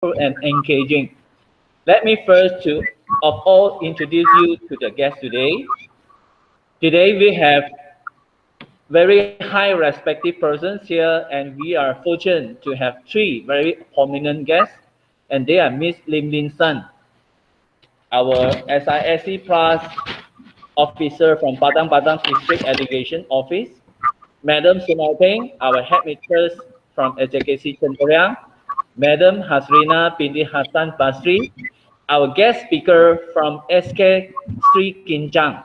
and engaging. Let me first of all introduce you to the guest today. Today we have very high respected persons here, and we are fortunate to have three very prominent guests, and they are Miss Lim Lin Sun, our SISC Plus officer from Padang Padang District Education Office, Madam Sunai Peng, our headmistress from SJKC Cenderiang, Madam Hasrina binti Hassan Basri, our guest speaker from SK Sri Kinjang.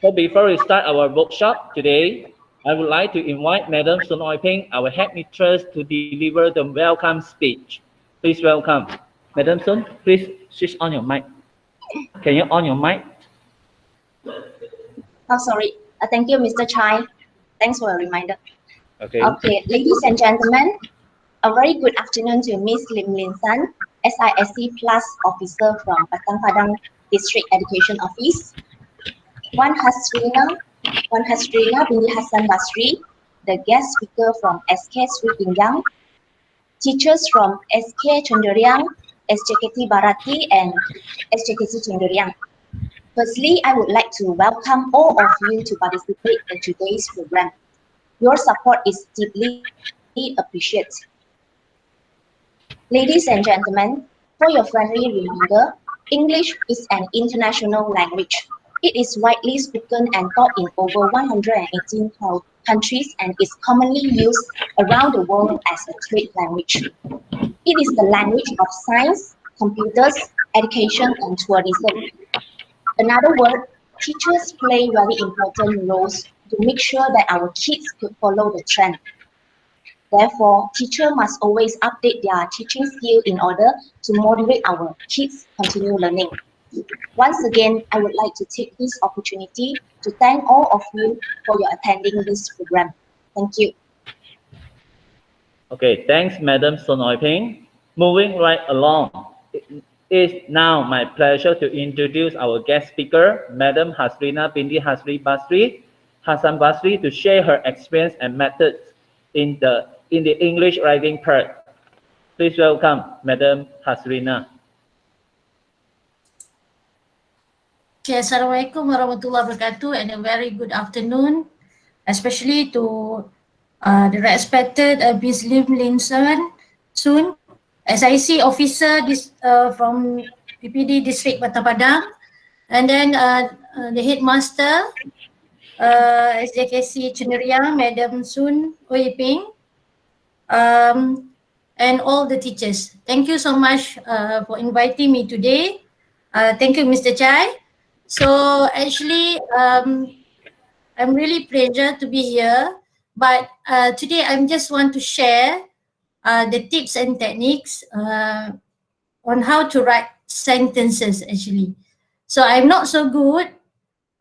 So before we start our workshop today, I would like to invite Madam Sun Oi Ping, our headmistress, to deliver the welcome speech. Please welcome. Madam Sun, please switch on your mic. Can you on your mic? Oh, sorry. Thank you, Mr. Chai. Thanks for a reminder. Okay. Okay, ladies and gentlemen, a very good afternoon to Miss Lim Lin San, SISC Plus officer from Padang Padang District Education Office. One Hasrina binti Hassan Basri, the guest speaker from SK Sri Pinjang, teachers from SK Cenderiang, SJKT Barati, and SJKT Cenderiang. Firstly, I would like to welcome all of you to participate in today's program. Your support is deeply appreciated. Ladies and gentlemen, for your friendly reminder, English is an international language. It is widely spoken and taught in over 118 countries and is commonly used around the world as a trade language. It is the language of science, computers, education, and tourism. Another word, teachers play very important roles to make sure that our kids could follow the trend. Therefore, teachers must always update their teaching skill in order to motivate our kids continue learning. Once again, I would like to take this opportunity to thank all of you for your attending this program. Thank you. Okay, thanks, Madam Sun Oi Ping. Moving right along, it is now my pleasure to introduce our guest speaker, Madam Hasrina binti Hassan Basri, to share her experience and methods in the English writing part. Please welcome Madam Hasrina. Okay, Assalamualaikum warahmatullahi wabarakatuh, and a very good afternoon, especially to the respected Ms. Lim Lin Sun, SIC officer from PPD District Padang Padang, and then the headmaster, SJKC Cenderiang, Madam Sun Oi Ping, and all the teachers. Thank you so much for inviting me today. Thank you, Mr. Chai. So actually, I'm really pleased to be here. But today, I just want to share the tips and techniques on how to write sentences. Actually, so I'm not so good,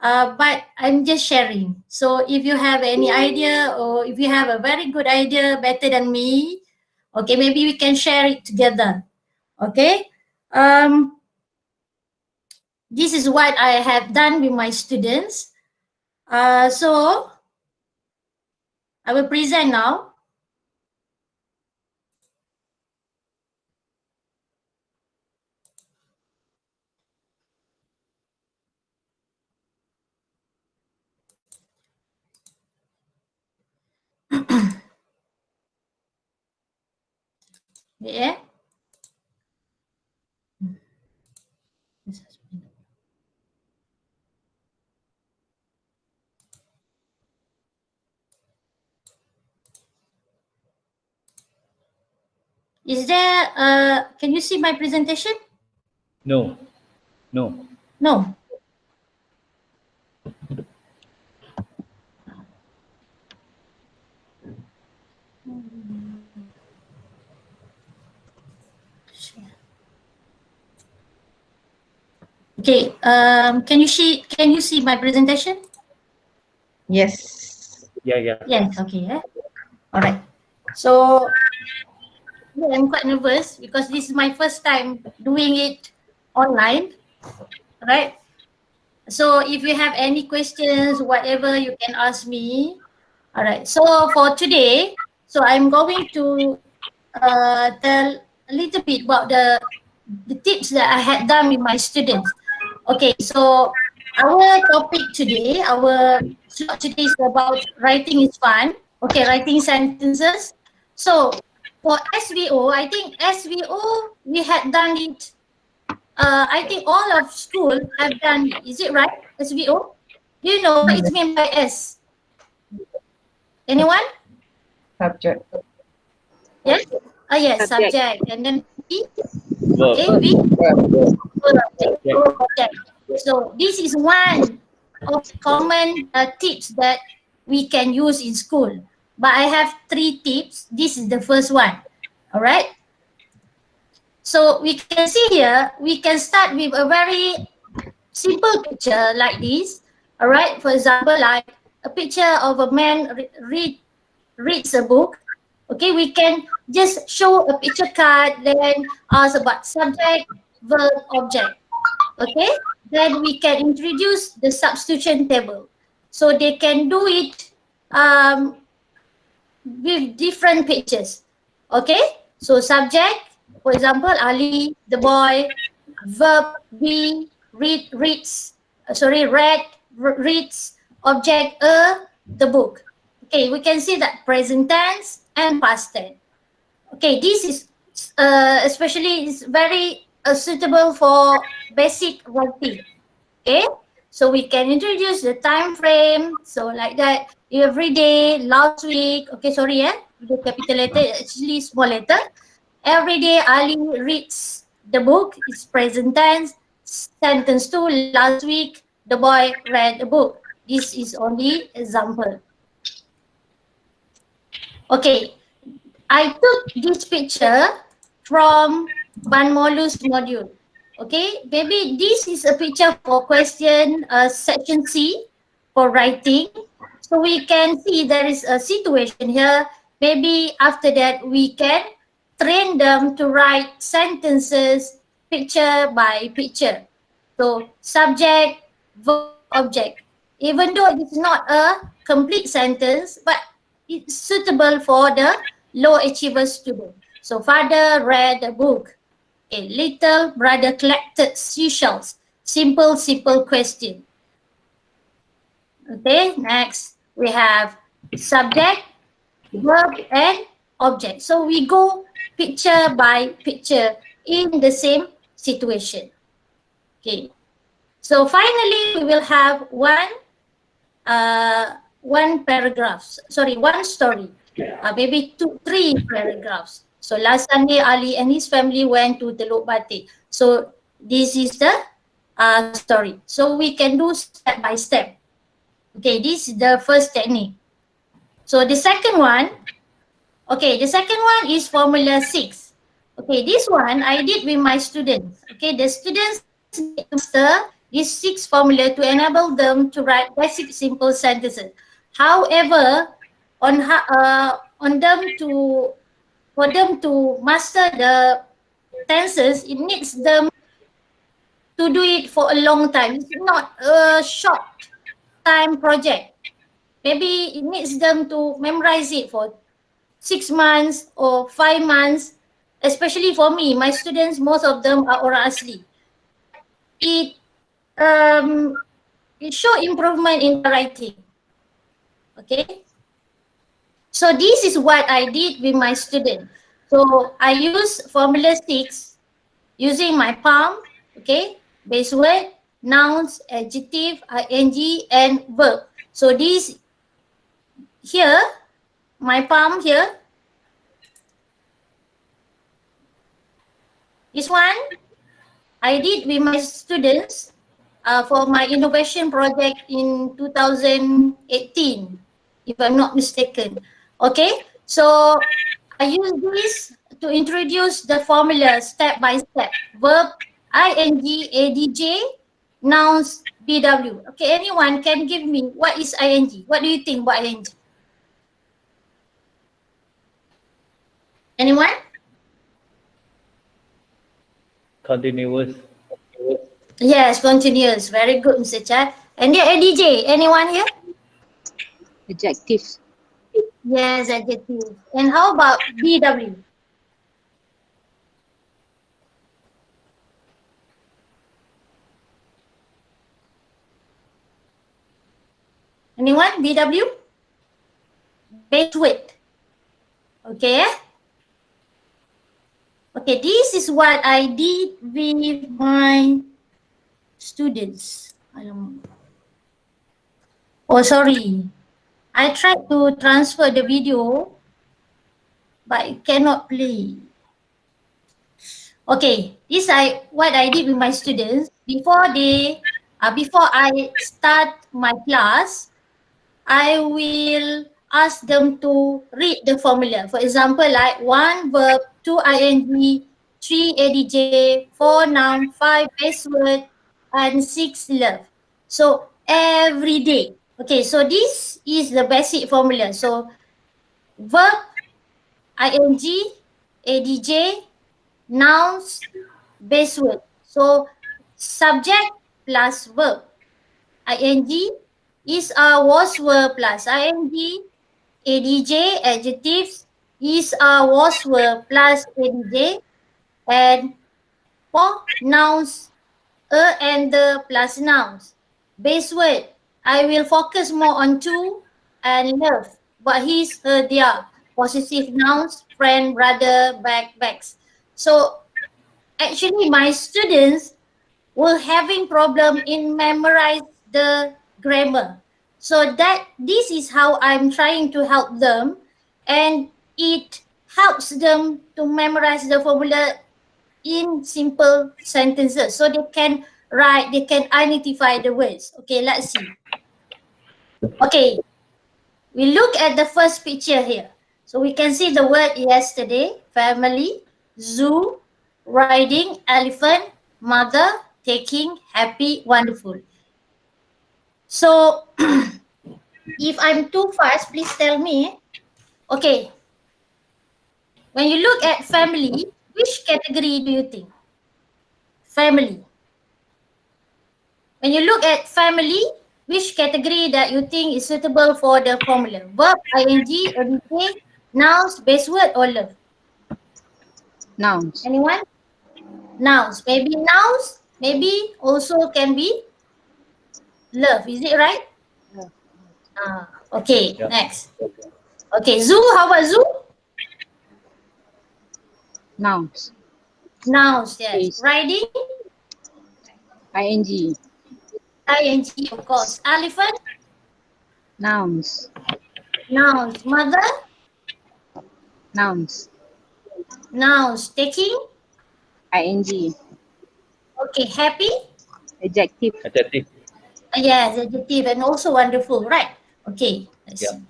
but I'm just sharing. So if you have any idea, or if you have a very good idea, better than me, okay, maybe we can share it together. Okay. This is what I have done with my students. So I will present now. Yeah. Is there, can you see my presentation? No. No. Okay, can you see my presentation? Yes. Yeah. Yes, okay. All right. So I'm quite nervous because this is my first time doing it online, right? So if you have any questions, whatever, you can ask me. All right. So for today, so I'm going to tell a little bit about the tips that I had done with my students. Okay, so our topic today, our slot today is about writing is fun. Okay, writing sentences. So for SVO, I think SVO we had done it. I think all of school have done it. Is it right? SVO. Do you know what it means by S? Anyone? Subject. Yes. Yes, Subject. subject, and then V. Verb. Okay, V. Yeah. Object. So this is one of common tips that we can use in school. But I have three tips. This is the first one. All right. So we can see here, we can start with a very simple picture like this. All right. For example, like a picture of a man reads a book. Okay, we can just show a picture card, then ask about subject, verb, object. Okay, then we can introduce the substitution table. So they can do it um, with different pictures. Okay, so subject, for example, Ali, the boy, verb, we, read, reads, object, the book. Okay, we can see that present tense and past tense. Okay, this is especially is very suitable for basic writing. Okay, so we can introduce the time frame. So like that, every day, last week. Okay, sorry, the capital letter actually small letter. Every day, Ali reads the book. It's present tense. Sentence two, last week, the boy read the book. This is only example. Okay, I took this picture from Banmolu's module. Okay, maybe this is a picture for question section C for writing. So we can see there is a situation here. Maybe after that we can train them to write sentences picture by picture. So subject, verb, object. Even though it is not a complete sentence, but it's suitable for the low achiever student. So father read a book. A little brother collected seashells. Simple question. Okay, next we have subject, verb, and object. So we go picture by picture in the same situation. Okay. So finally, we will have one paragraph. Sorry, one story. Maybe three paragraphs. So last Sunday, Ali and his family went to Teluk Batik. So this is the story. So we can do step by step. Okay, this is the first technique. So the second one, okay, the second one is Formula 6. Okay, this one I did with my students. Okay, the students need to master these 6 formula to enable them to write basic simple sentences. However, on them to for them to master the tenses, it needs them to do it for a long time. It's not a short time project. Maybe it needs them to memorize it for 6 months or 5 months. Especially for me, my students, most of them are orang asli. But um, it show improvement in the writing. Okay. So this is what I did with my student. So I use Formula 6 using my palm, okay, base word, nouns, adjective, ing, and verb. So this here, my palm here, this one I did with my students for my innovation project in 2018, if I'm not mistaken. Okay, so I use this to introduce the formula step by step. Verb, ing, adj, nouns, bw. Okay, anyone can give me what is ing? What do you think about ing? Anyone? Continuous. Yes, continuous. Very good, Mr. Chad. And the adj, anyone here? Adjectives. Yes, adjective. And how about bw? Anyone? BW? Base width. Okay. Okay, this is what I did with my students. Oh, sorry. I tried to transfer the video, but it cannot play. Okay, this I what I did with my students before I start my class. I will ask them to read the formula. For example, like 1 verb, 2 ing, 3 adj, 4 noun, 5 base word, and 6 love. So every day. Okay, so this is the basic formula. So verb, ing, adj, nouns, base word. So subject plus verb. Ing is a was were plus ing. Adj adjectives is a was were plus adj. And for nouns, and the plus nouns. Base word, I will focus more on to and love. But his, her, their. Possessive nouns, friend, brother, back, backs. So actually my students were having problem in memorize the grammar. So that this is how I'm trying to help them, and it helps them to memorize the formula in simple sentences so they can write, they can identify the words. Okay, let's see. Okay, we look at the first picture here. So we can see the word yesterday, family, zoo, riding, elephant, mother, taking, happy, wonderful. So if I'm too fast, please tell me. Okay, when you look at family, which category do you think? Family. When you look at family, which category that you think is suitable for the formula? Verb, ing, adjective, nouns, base word, or love? Nouns. Anyone? Nouns. Maybe nouns, maybe also can be love. Is it right? Love. Okay, Yeah. next. Okay, zoo, how about zoo? Nouns. Nouns, yes. Is Riding, ing. ing, of course. Elephant, Nouns. nouns. Mother, Nouns. nouns. Taking, Ing. okay. Happy, Adjective. Adjective. yes, adjective, and also wonderful, right? Okay, let's Yeah. see.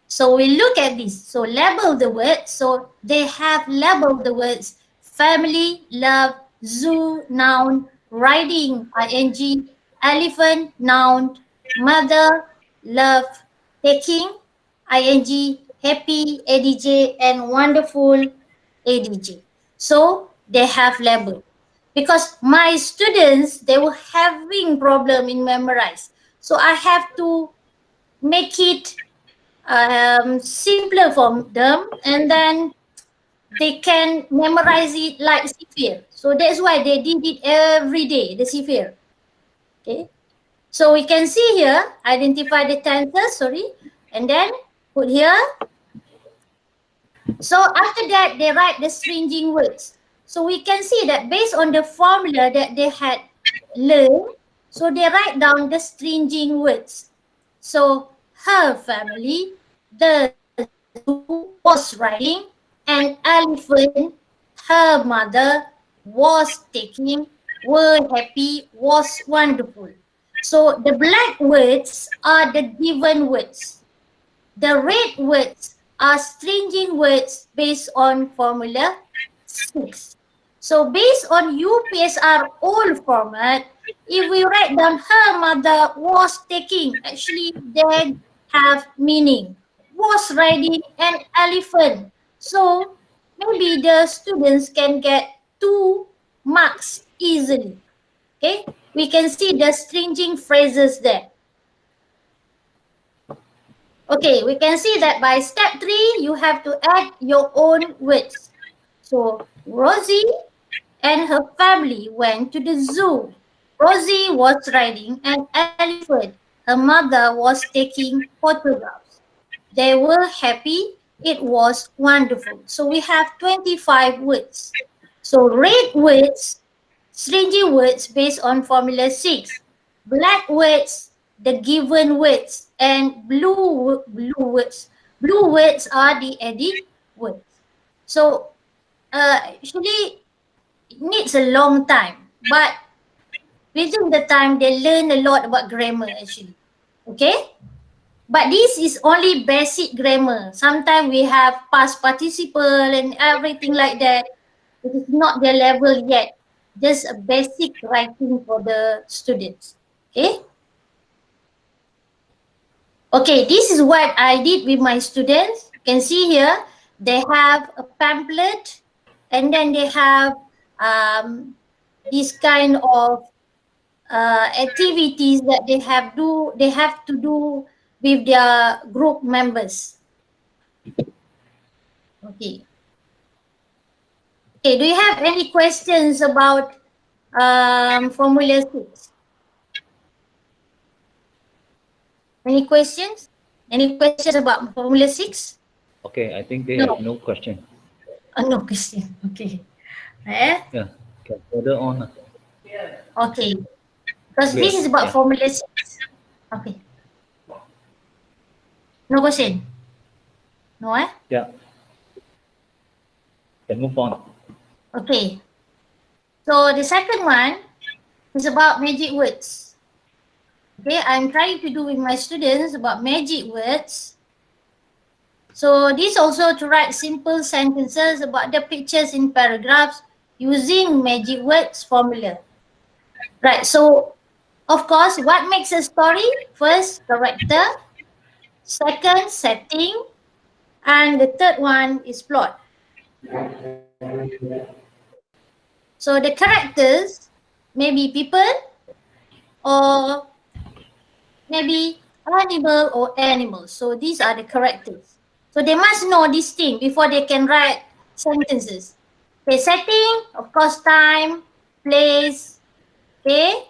So we look at this. So label the words. So they have labeled the words family, love, zoo, noun, riding, ing, elephant, noun, mother, love, taking, ing, happy, adj, and wonderful, adj. So they have labeled. Because my students, they were having problem in memorize. So I have to make it simpler for them, and then they can memorize it like Sifir. So that's why they did it every day, the Sifir. Okay. So we can see here, identify the tenses, sorry, and then put here. So after that, they write the stringing words. So we can see that based on the formula that they had learned, so they write down the stringing words. So her family, the zoo was riding, an elephant, her mother was taking, were happy, was wonderful. So the black words are the given words. The red words are stringing words based on formula 6. So based on UPSR old format, if we write down her mother was taking, actually they have meaning. Was riding an elephant. So maybe the students can get 2 marks easily. Okay, we can see the stringing phrases there. Okay, we can see that by step 3, you have to add your own words. So, Rosie and her family went to the zoo. Rosie was riding an elephant. her mother was taking photographs. They were happy. It was wonderful. So we have 25 words. So red words, stringy words based on Formula 6. Black words, the given words. And blue words. Blue words are the added words. So actually, it needs a long time. But within the time, they learn a lot about grammar actually. Okay? But this is only basic grammar. Sometimes we have past participle and everything like that. It is not their level yet. Just a basic writing for the students. Okay? Okay, this is what I did with my students. You can see here, they have a pamphlet and then they have this kind of activities that they have to do with their group members. Okay. Okay, do you have any questions about Formula 6? Any questions? Any questions about Formula 6? Okay, I think they have No. no question. No question. Okay. Eh? Yeah, can further on. Okay. Because this is Great. about Yeah, Formula 6. Okay. No question? No, eh? yeah. Can move on. Okay. So the second one is about magic words. Okay, I'm trying to do with my students about magic words. So this also to write simple sentences about the pictures in paragraphs using magic words formula. Right, so of course, what makes a story? First, character. Second, setting. And the third one is plot. So the characters may be people or maybe animal or animals. So these are the characters. So they must know this thing before they can write sentences. Okay, setting, of course, time, place, okay.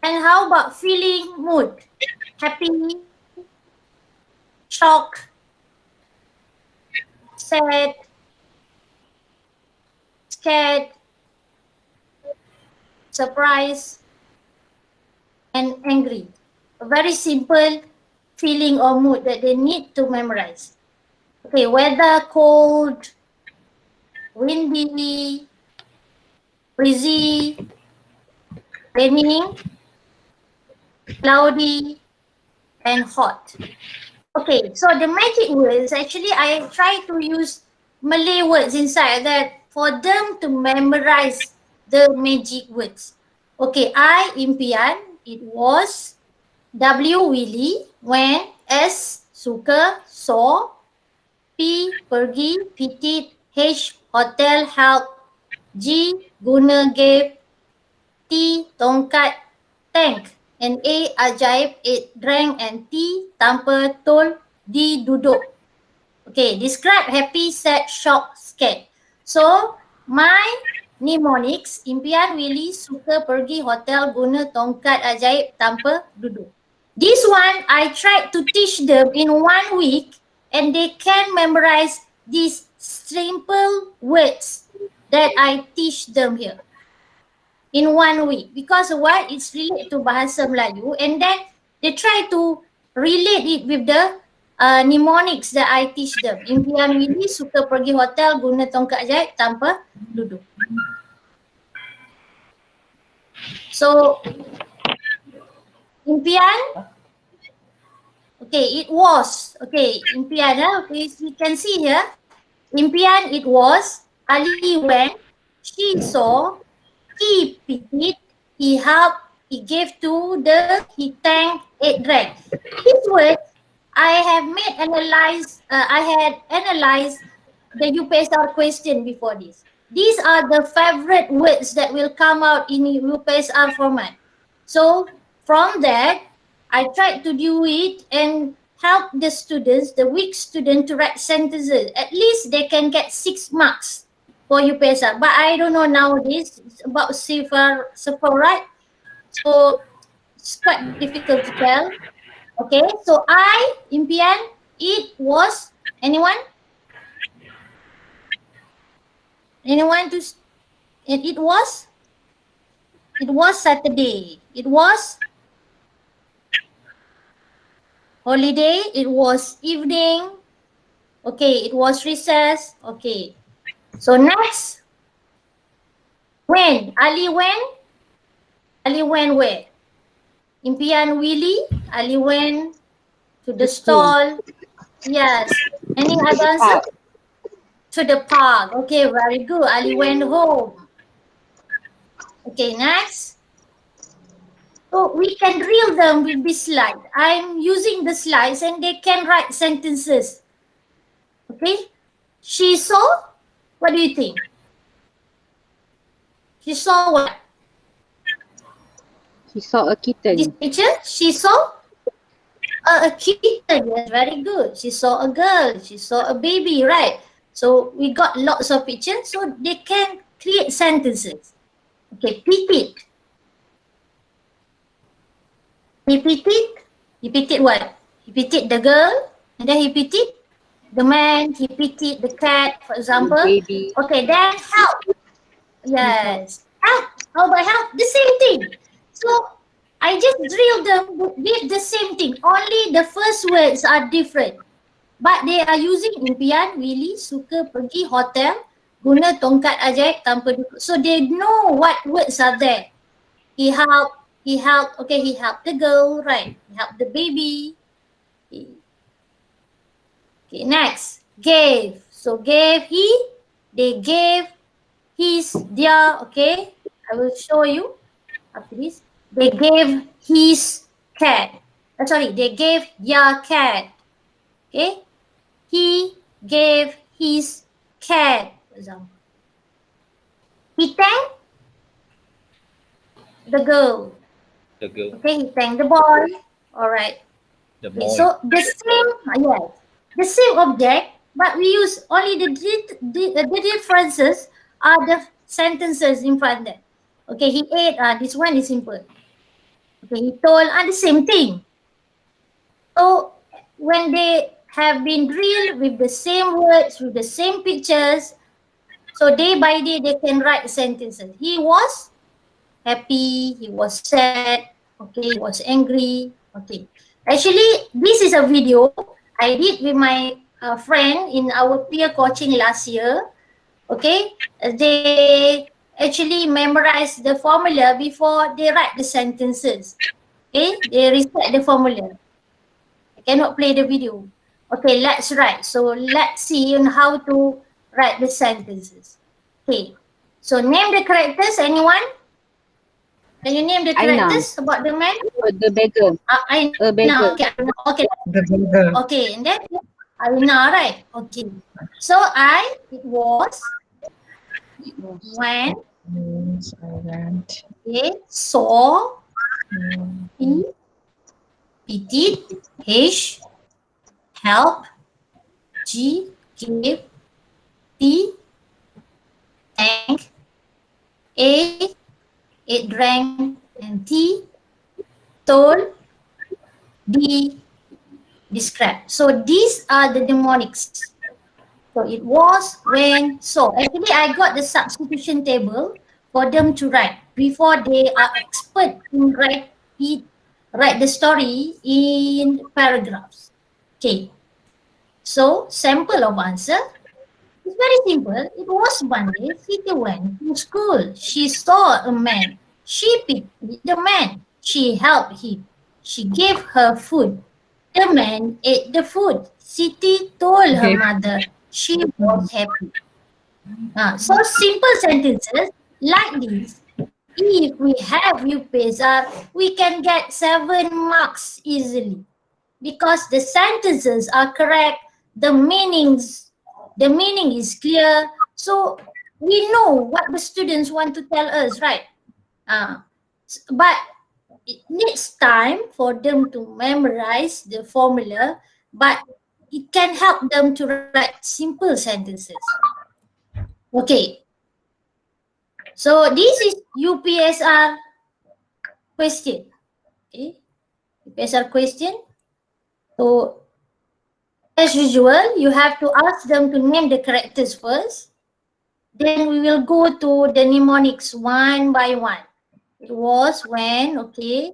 And how about feeling, mood? Happy, shock, sad, scared, surprised, and angry. A very simple feeling or mood that they need to memorize. Okay, weather, cold, windy, breezy, raining, cloudy, and hot. Okay, so the magic words, actually I try to use Malay words inside that for them to memorize the magic words. Okay, I impian, it was. W Willy, when. S suka, saw. P pergi, petit. H hotel, help. G guna, gave. T tongkat, tank. And A ajaib, it drank. And T tanpa, told. D duduk. Okay, describe happy, sad, shocked, scared. So my mnemonics, impian Willy suka pergi hotel guna tongkat ajaib tanpa duduk. This one I tried to teach them in 1 week and they can memorize these simple words that I teach them here in 1 week. Because what? It's related to Bahasa Melayu and then they try to relate it with the mnemonics that I teach them. Impian Willy suka pergi hotel guna tongkat ajaib tanpa duduk. So, impian, okay, it was. Okay, impian, okay, you can see here. Impian, it was. Ali went. She saw. He pitied. He helped. He gave to the. He thanked. It drank. These words I have made analyze. I had analyzed the UPSR question before this. These are the favorite words that will come out in UPSR format. So from that, I tried to do it and help the students, the weak student, to write sentences. At least they can get 6 marks for UPSR. But I don't know nowadays. It's about safer, right? So It's quite difficult to tell. Okay, so I, impian, it was, anyone? Anyone to, it was? It was Saturday. It was holiday. It was evening. Okay, it was recess. Okay. So next, when? Ali went? Ali went where? Impian Willy? Ali went to the To school. stall. Yes. Any To other the answer? park. To the park. Okay, very good. Ali went home. Okay, next. So we can drill them with this slide. I'm using the slides and they can write sentences. Okay. She saw, what do you think? She saw what? She saw a This kitten. picture, she saw a kitten. Yes, very good. She saw a girl. She saw a baby, right? So we got lots of pictures, so they can create sentences. Okay, repeat. He pitied what? He pitied the girl, and then he pitied the man, he pitied the cat, for The example. baby. Okay, then help. He helped. Yes, help. How about help? The same thing. So I just drilled them with the same thing. Only the first words are different. But they are using impian, Willy, suka, pergi, hotel, guna tongkat ajaib tanpa duduk. So they know what words are there. He helped, okay, he helped the girl, right? He helped the baby. Okay, next. Gave. So gave he, they gave his, their, okay? I will show you after this. They gave his cat. Sorry, they gave their cat. Okay? He gave his cat, for example. He thanked the girl. The girl, Okay, he thanked the boy. All right. the Okay, boy. so the same, yes, the same object, but we use only the differences are the sentences in front there. Okay, he ate. This one is simple. Okay, he told. The same thing. So when they have been drilled with the same words, with the same pictures, so day by day they can write sentences. He was happy. He was sad. Okay, he was angry. Okay. Actually, this is a video I did with my friend in our peer coaching last year. Okay, they actually memorize the formula before they write the sentences. Okay, they recite the formula. I cannot play the video. Okay, let's write. So let's see on how to write the sentences. Okay, so name the characters. Anyone? Can you name the Aina. characters about the man? The beggar. I A know. beggar. Okay, okay, The bigger. okay. And then I know, right? Okay. So it was It was. when Means I went. they saw, Mm, he, pitied, H, help, G, give, T, thank, A, it drank, and T, told, D, described. So these are the mnemonics. So it was, when, so. Actually, I got the substitution table for them to write before they are expert in write the story in paragraphs. Okay. So sample of answer. It's very simple. It was Monday. Siti went to school. She saw a man. She picked the man. She helped him. She gave her food. The man ate the food. Siti told her Gave. mother she was happy. So simple sentences like this. If we have UPSR, we can get 7 marks easily because the sentences are correct, the meaning is clear. So we know what the students want to tell us, right? But it needs time for them to memorize the formula, but it can help them to write simple sentences. Okay, so this is UPSR question. Okay. UPSR question. So, as usual, you have to ask them to name the characters first. Then we will go to the mnemonics one by one. It was when, okay,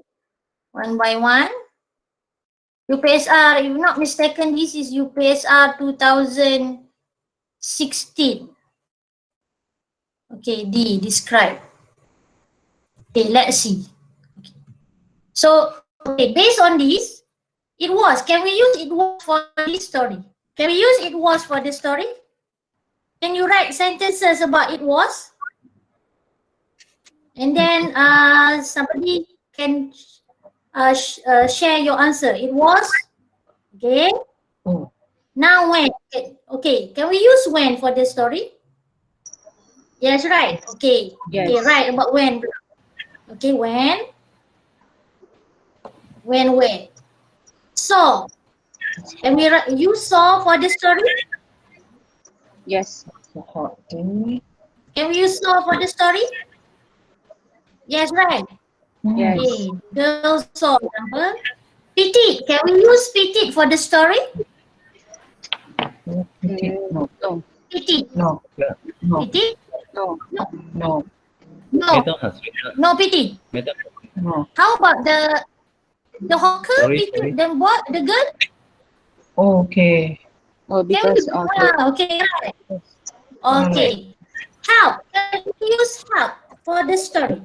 one by one. UPSR, if not mistaken, this is UPSR 2016. Okay, D, describe. Okay, let's see. Okay. So, okay, based on this, it was. Can we use it was for this story? Can we use it was for the story? Can you write sentences about it was? And then somebody can share your answer. It was. Okay. Oh. Now when? Okay. Can we use when for the story? Yes, right. Okay. Yes. Okay, right about when. Okay, when. When. Saw. Can we use saw for the story? Yes. It's a hot day. Can we use saw for the story? Yes, right. Yes. Okay. Girls saw example. Petite. Can we use petite for the story? Petite. No. No. Petite. No. No. Petite? No. No. No. No. Madam Hasrina. No petite. Madam. No. How about the hawker? Sorry. Petite? The boy? The girl? Okay. Oh, Can because we, of okay, right. Alright. Okay. Help. Can we use help for the story?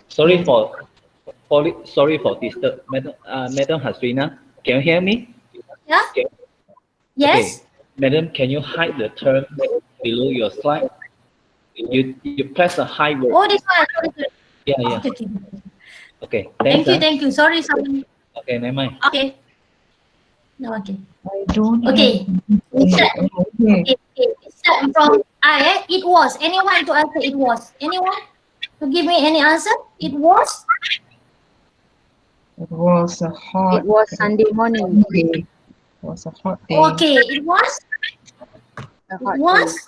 Sorry for disturb. Madam Hasrina, can you hear me? Yeah? Okay. Yes? Madam, can you hide the term below your slide? You press a high word. Oh, this one. Sorry. Yeah. Okay. Okay. Thank Thanks. you. Sorry. Okay, never mind. Okay. No, okay. I don't Okay. We start. Okay. Okay. We start from I. It was. Anyone to answer it was? Anyone to give me any answer? It was? It was a hot it was Sunday morning. day. It was a hot day. Okay. It was? A It hot was? day.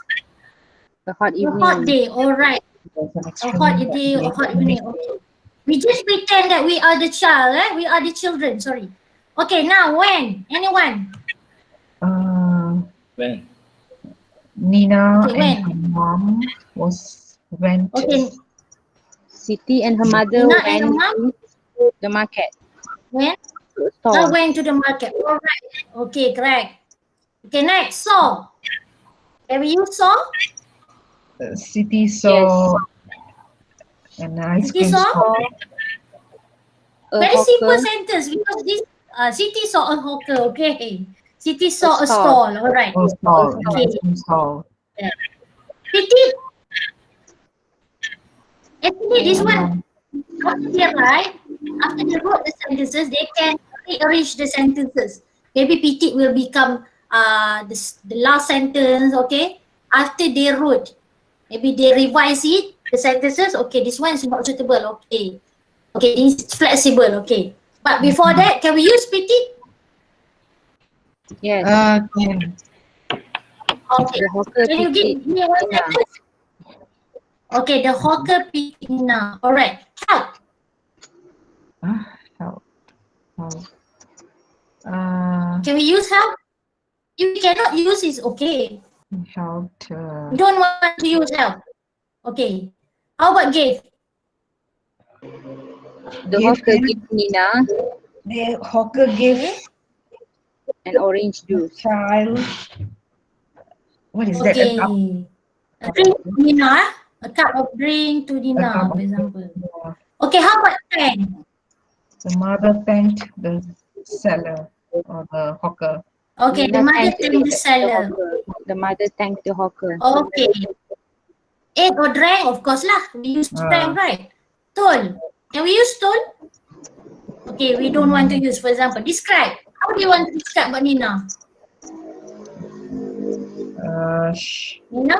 A hot A evening. hot day. All right. It was an A extremely hot day, a hot evening. Okay. We just pretend that we are the child, we are the children, sorry. Okay, now when? Anyone? When? Nina Okay, and when? her mom went Okay, Siti and her mother Nina and her went mom? to the market. When? To a I store. went to the market. All right. Okay, correct. Okay, next, saw. Have you saw? City saw an ice City cream saw? stall. A Very simple hawker. sentence because this city saw a hawker, okay. City saw a stall. stall, all right. Oh, stall. An Okay. ice cream stall. City. Actually, this one, after they write, after they wrote the sentences, they can rearrange the sentences. Maybe PT will become the last sentence, okay? After they wrote, maybe they revise it, the sentences, okay, this one is not suitable, okay. Okay, this is flexible, okay. But before that, can we use PT? Yes. Can. Okay. The hawker Can you picked give me one sentence? Okay, the hawker PT now. All right. Help. Help. Can we use help? If we cannot use, it's okay. Helped. We don't want to use help. Okay. How about give? The hawker gave Nina The hawker gave an orange the juice. child. What is that? Okay. A drink to Nina. A cup of drink to Nina, for example. Okay, how about thank? The mother thanked the seller or the hawker. Okay, the Nina mother thanked thanked the seller. hawker. The mother thanked the hawker. Okay. Ate or drank, of course lah. We use drank, right? Told. Can we use told? Okay, we don't want to use, for example, describe. How do you want to describe about Nina? Nina?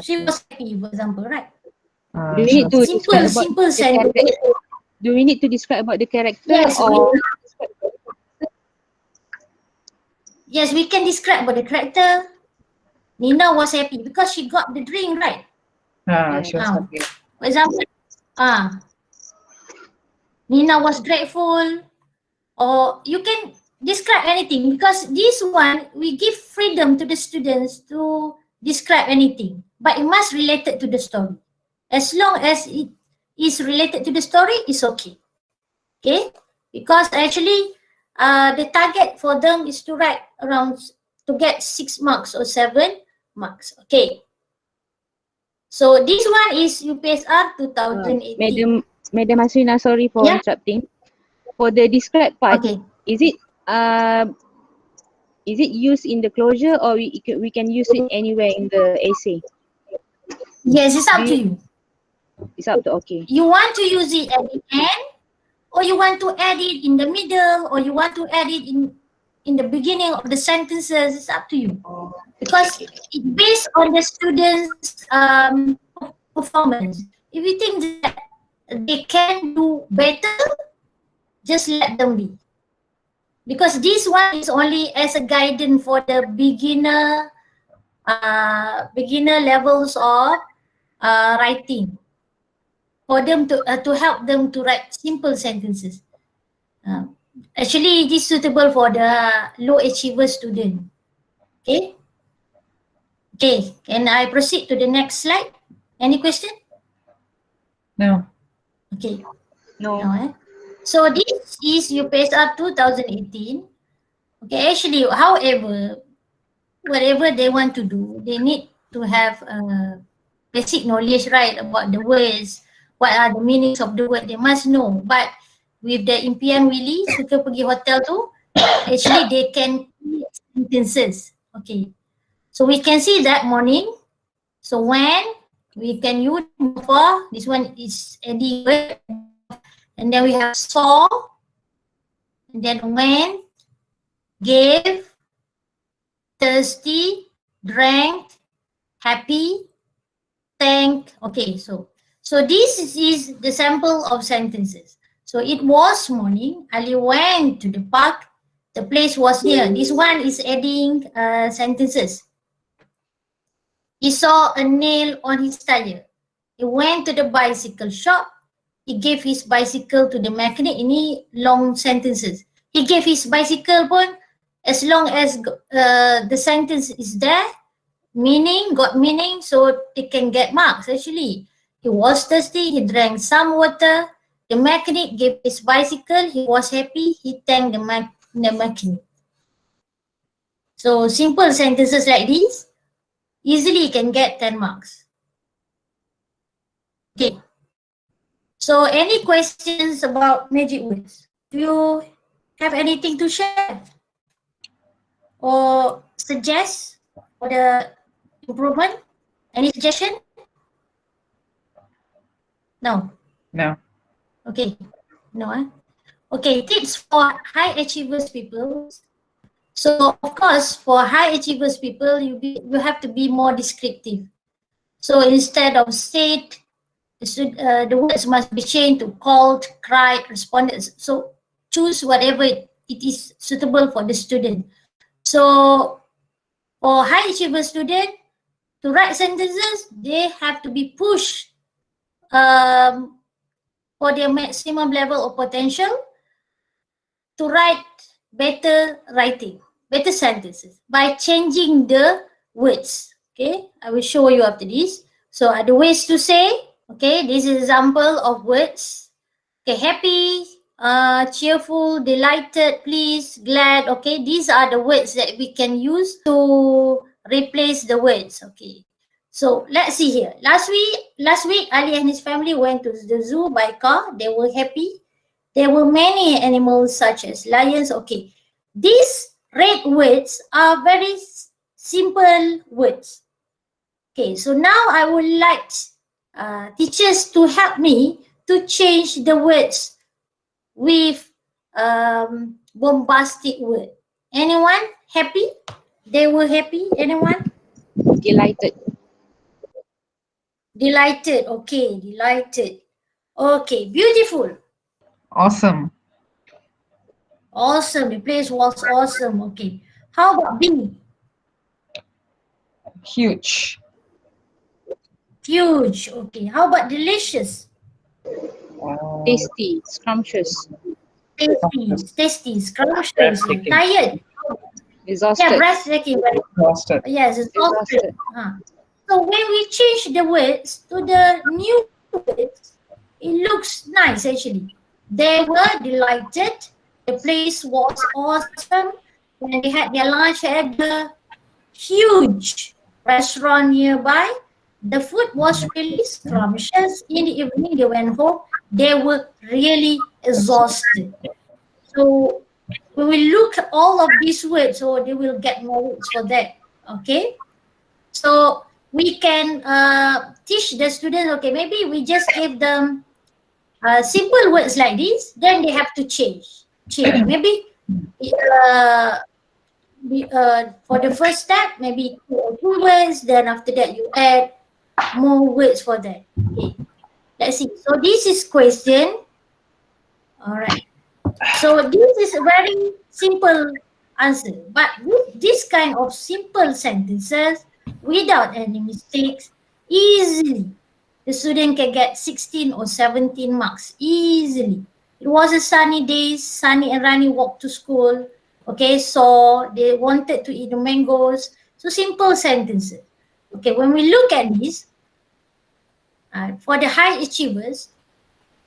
She was happy, for example, right? Do we need to describe about Simple the sentence. character? Do we need to describe about the character Yes, or yes, we can describe about the character. Nina was happy because she got the drink, right? She was happy. For example, Nina was grateful, or you can describe anything, because this one we give freedom to the students to describe anything, but it must related to the story. As long as it is related to the story, it's okay. Okay, because actually the target for them is to write around, to get 6 marks or 7 marks. Okay, so this one is UPSR 2018. Madam Asrina, sorry for Yeah. interrupting. For the describe part, Okay. is it used in the closure, or we can use it anywhere in the essay? Yes, it's up Do to you, you. it's up to okay. You want to use it at the end, or you want to add it in the middle, or you want to add it in the beginning of the sentences. It's up to you, because it based on the students' performance. If you think that they can do better, just let them be. Because this one is only as a guidance for the beginner levels of writing, for them to help them to write simple sentences. Actually, it is suitable for the low achiever student. Okay. Okay. Can I proceed to the next slide? Any question? No. Okay. No. No. So this is UPSR 2018. Okay. Actually, however, whatever they want to do, they need to have basic knowledge, right, about the words. What are the meanings of the word? They must know. But with the impian Willy, suka pergi hotel tu, actually they can create sentences. Okay. So we can see that morning. So when we can use for, this one is adding word, and then we have saw, and then when, gave, thirsty, drank, happy, thank. Okay, so this is the sample of sentences. So it was morning. Ali went to the park. The place was near. This one is adding sentences. He saw a nail on his tire. He went to the bicycle shop. He gave his bicycle to the mechanic. Ini long sentences. He gave his bicycle pun, as long as the sentence is there, meaning, got meaning, so they can get marks actually. He was thirsty, he drank some water. The mechanic gave his bicycle, he was happy, he thanked the mechanic. So simple sentences like this, easily can get 10 marks. Okay. So any questions about magic words? Do you have anything to share or suggest for the improvement? Any suggestion? No. No. Okay. No. Okay, tips for high achievers people. So of course, for high achievers people, you have to be more descriptive. So instead of said, the words must be changed to called, cried, responded. So choose whatever it is suitable for the student. So for high achiever student, to write sentences, they have to be pushed for their maximum level of potential to write better writing, better sentences by changing the words. Okay, I will show you after this. So are the ways to say. Okay, this is example of words. Okay, happy, cheerful, delighted, pleased, glad. Okay, these are the words that we can use to replace the words. Okay, so let's see here. Last week, Ali and his family went to the zoo by car. They were happy. There were many animals such as lions. Okay, these red words are very simple words. Okay, so now I would like teachers to help me to change the words with bombastic word. Anyone happy? They were happy. Anyone? Delighted. Delighted. Okay, delighted. Okay, beautiful. Awesome. Awesome. The place was awesome. Okay. How about B? Huge. Huge. Okay. How about delicious? Tasty, scrumptious, tasty, scrumptious, breathtaking. tired. Yeah, exhausted, breathtaking. Exhausted. Yes, exhausted. exhausted. So when we change the words to the new words, it looks nice actually. They were delighted. The place was awesome. When they had their lunch at the huge restaurant nearby, the food was really scrumptious. In the evening, they went home. They were really exhausted. So we will look at all of these words, so they will get marks for that. Okay. So we can teach the students, okay, maybe we just give them simple words like this, then they have to change. Maybe uh, for the first step, maybe 2 or 2 words, then after that you add more words for that. Okay, let's see. So this is question. All right. So this is a very simple answer, but with this kind of simple sentences, without any mistakes, easily the student can get 16 or 17 marks easily. It was a sunny day, Sunny and Rani walked to school. Okay, so they wanted to eat the mangoes. So simple sentences. Okay, when we look at this, for the high achievers,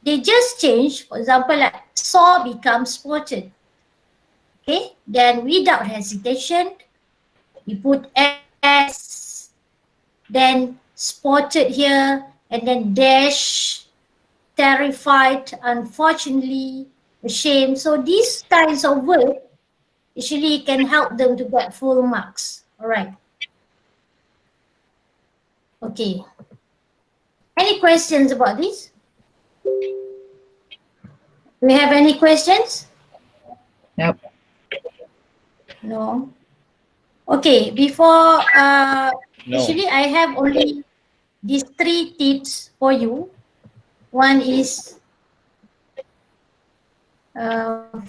they just change. For example, like saw becomes spotted. Okay, then without hesitation, we put S, then spotted here, and then dash, terrified, unfortunately, ashamed. So these kinds of words actually can help them to get full marks. All right. Okay. Any questions about this? Do we have any questions? Yep. No. Okay, before No. actually I have only these 3 tips for you. One is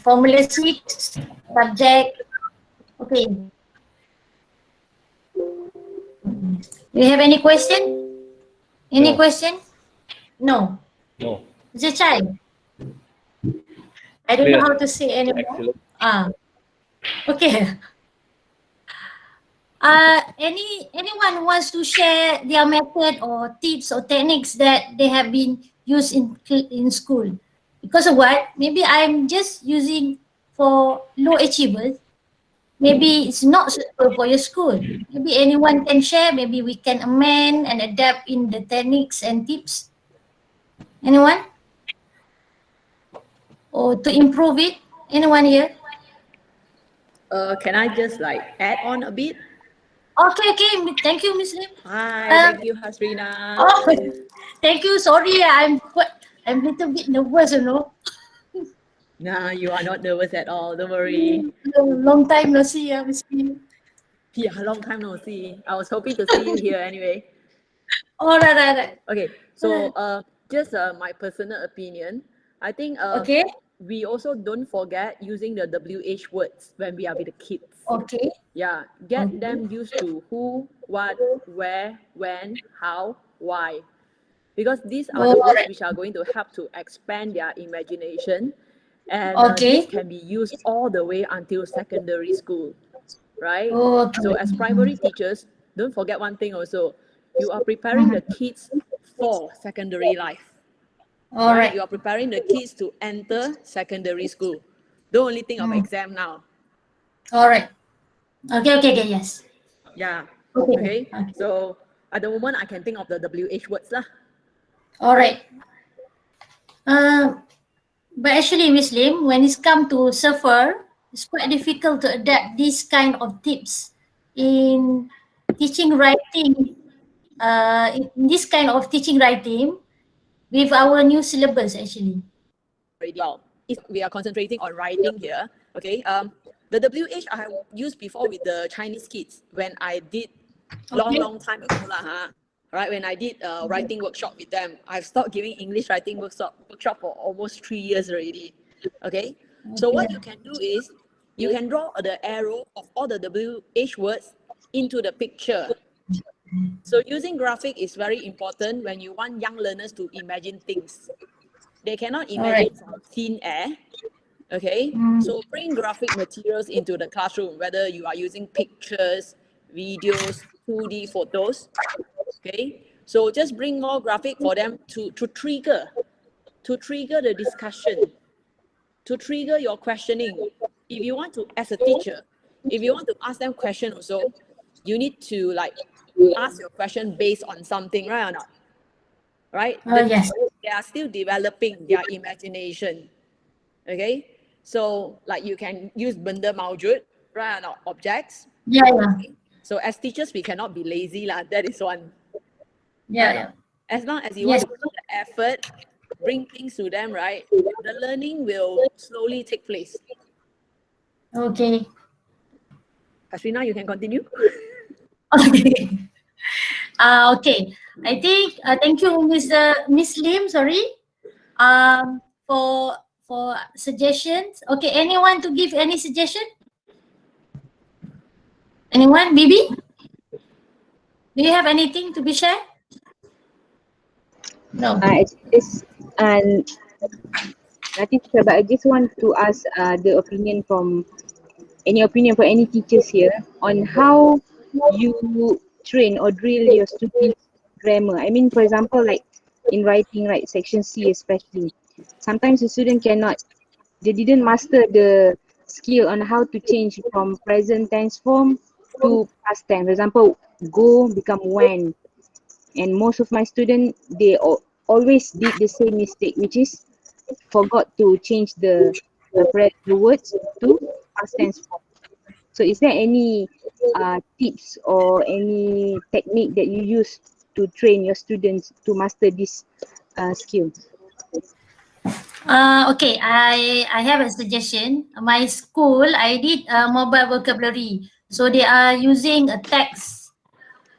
Formula 6 subject. Okay. Do you have any question? Any No. question? No. No. Mr. Chai, I don't know Clear. how to say anymore. Excellent. Okay. Anyone who wants to share their method or tips or techniques that they have been used in school? Because of what? Maybe I'm just using for low achievers. Maybe it's not suitable for your school. Maybe anyone can share. Maybe we can amend and adapt in the techniques and tips. Anyone? Or to improve it? Anyone here? Can I just like add on a bit? Okay. Thank you, Miss Lim. Hi, Um, thank you, Hasrina. oh, thank you. Sorry, I'm a little bit nervous, you know. Nah, you are not nervous at all. Don't worry. Long time no see, Miss Lim. Yeah, long time no see. I was hoping to see you here anyway. All right. Okay, so just my personal opinion. I think Okay, we also don't forget using the WH words when we are with the kids. okay, Yeah, get okay. them used to who, what, where, when, how, why. Because these are the All words right. which are going to help to expand their imagination, and this Okay, can be used all the way until secondary school, right? So okay. as primary teachers, don't forget one thing also, you are preparing the kids for secondary life, All right? right, You are preparing the kids to enter secondary school. Don't only think of exam now. all right. Okay, yes. Yeah, Okay, okay. So at the moment I can think of the WH words lah. all right. But actually, Miss Lim, when it's come to suffer, it's quite difficult to adapt these kind of tips in teaching writing. In this kind of teaching writing with our new syllabus, actually. Already well. If we are concentrating on writing here, okay, the WH I have used before with the Chinese kids when I did Okay. long time ago lah, right? When I did writing workshop with them, I've stopped giving English writing workshop for almost 3 years already. Okay, so what you can do is you can draw the arrow of all the WH words into the picture. So using graphic is very important when you want young learners to imagine things. They cannot All right. imagine from thin air. Okay, Mm. so bring graphic materials into the classroom, whether you are using pictures, videos, 2D photos. Okay, so just bring more graphic for them to trigger the discussion, to trigger your questioning. If you want to, as a teacher, if you want to ask them question also, you need to like ask your question based on something, right or not? Right? The Yes. kids, they are still developing their imagination. Okay, so like you can use benda maujud, right or not? Objects. Yeah, yeah. So as teachers, we cannot be lazy lah. That is one. Yeah, Right? yeah. As long as you Yes. want to put the effort, bring things to them, right? The learning will slowly take place. Okay. Ashrina, you can continue. Okay. Okay. I think thank you, Miss Lim. Sorry. For suggestions. Okay. Anyone to give any suggestion? Anyone? Bibi? Do you have anything to be shared? No. It's just nothing to share, but I just want to ask the opinion from any teachers here on how you train or drill your students grammar. I mean, for example, like in writing, right, section C especially, sometimes the student they didn't master the skill on how to change from present tense form to past tense. For example, go become went, and most of my students, they always did the same mistake, which is forgot to change the words to past tense form. So is there any tips or any technique that you use to train your students to master this skill? Okay, I have a suggestion. My school, I did mobile vocabulary. So they are using a text.